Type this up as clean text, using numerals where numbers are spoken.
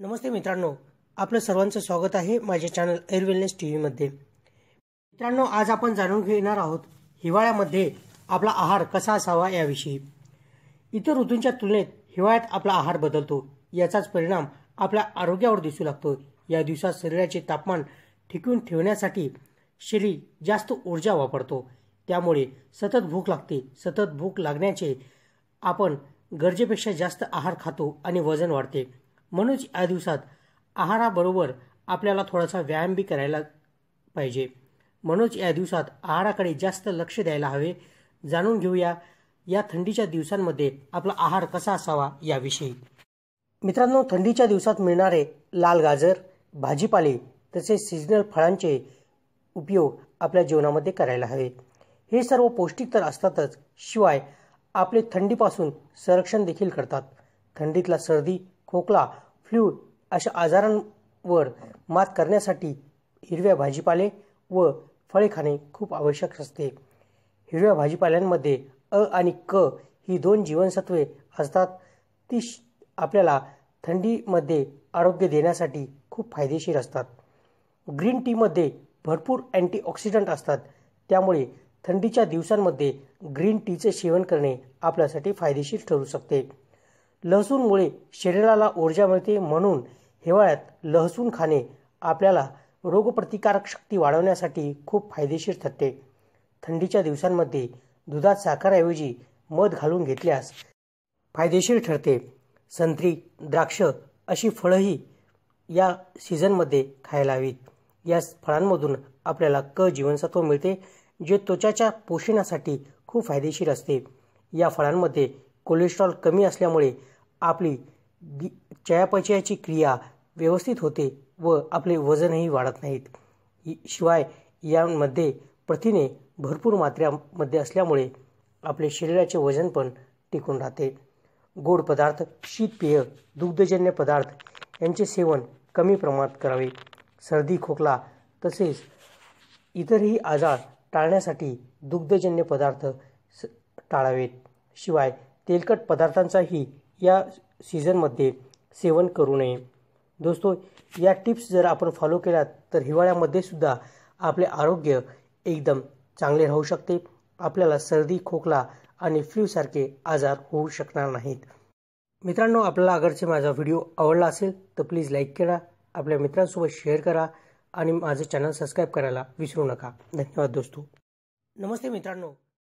नमस्ते मित्रांनो, आपलं सर्वांचं स्वागत आहे माझ्या चॅनल एअर वेलनेस टीव्ही मध्ये। मित्रांनो, आज आपण जाणून घेणार आहोत हिवाळ्यामध्ये आपला आहार कसा असावा याविषयी। इतर ऋतूंच्या तुलनेत हिवाळ्यात आपला आहार बदलतो, याचाच परिणाम आपल्या आरोग्यावर दिसू लागतो। या दिवसात शरीराचे तापमान टिकवून ठेवण्यासाठी शरीर जास्त ऊर्जा वापरतो, त्यामुळे सतत भूक लागते। सतत भूक लागण्याचे आपण गरजेपेक्षा जास्त आहार खातो आणि वजन वाढते। म्हणूनच या दिवसात आहाराबरोबर आपल्याला थोडासा व्यायाम बी करायला पाहिजे। म्हणूनच या दिवसात आहाराकडे जास्त लक्ष द्यायला हवे। जाणून घेऊया या थंडीच्या दिवसांमध्ये आपला आहार कसा असावा याविषयी। मित्रांनो, थंडीच्या दिवसात मिळणारे लाल गाजर, भाजीपाले तसेच सीजनल फळांचे उपयोग आपल्या जीवनामध्ये करायला हवे। हे सर्व पौष्टिक तर असतातच, शिवाय आपले थंडीपासून संरक्षण देखील करतात। थंडीतला सर्दी, खोकला, फ्लू अशा आजारांवर मात करण्यासाठी हिरव्या भाजीपाले व फळे खाणे खूप आवश्यक असते। हिरव्या भाजीपाल्यांमध्ये अ आणि क ही दोन जीवनसत्वे असतात, ती आपल्याला थंडीमध्ये आरोग्य देण्यासाठी खूप फायदेशीर असतात। ग्रीन टीमध्ये भरपूर अँटीऑक्सिडंट असतात, त्यामुळे थंडीच्या दिवसांमध्ये ग्रीन टीचे सेवन करणे आपल्यासाठी फायदेशीर ठरू शकते। लसूणमुळे शरीराला ऊर्जा मिळते, म्हणून हिवाळ्यात लसूण खाणे आपल्याला रोगप्रतिकारक शक्ती वाढवण्यासाठी खूप फायदेशीर ठरते। थंडीच्या दिवसांमध्ये दुधात साखरऐवजी मध घालून घेतल्यास फायदेशीर ठरते। संत्री, द्राक्ष अशी फळंही या सीझनमध्ये खायला हवीत। या फळांमधून आपल्याला क जीवनसत्व मिळते, जे त्वचाच्या पोषणासाठी खूप फायदेशीर असते। या फळांमध्ये कोलेस्ट्रॉल कमी असल्यामुळे आपली चयापचयाची क्रिया व्यवस्थित होते व आपले वजनही वाढत नाहीत। शिवाय यामध्ये प्रथिने भरपूर मात्रेमध्ये असल्यामुळे आपले शरीराचे वजन पण टिकून राहते। गोड पदार्थ, शीतपेय, दुग्धजन्य पदार्थ यांचे सेवन कमी प्रमाणात करावे। सर्दी, खोकला तसेच इतरही आजार टाळण्यासाठी दुग्धजन्य पदार्थ टाळावेत। शिवाय तेलकट पदार्थांचाही या सीझनमध्ये सेवन करू नये। दोस्तों, या टिप्स जर आपण फॉलो केल्यात तर हिवाळ्यामध्ये सुद्धा आपले आरोग्य एकदम चांगले राहू शकते। आपल्याला सर्दी, खोकला आणि फ्लू सारखे आजार होऊ शकणार नाहीत। मित्रांनो, आपल्याला अगरचे माझा व्हिडिओ आवडला असेल तर प्लीज लाईक करा, आपल्या मित्रांसोबत शेअर करा आणि माझे चॅनल सबस्क्राईब करायला विसरू नका। धन्यवाद दोस्तों। नमस्ते मित्रांनो।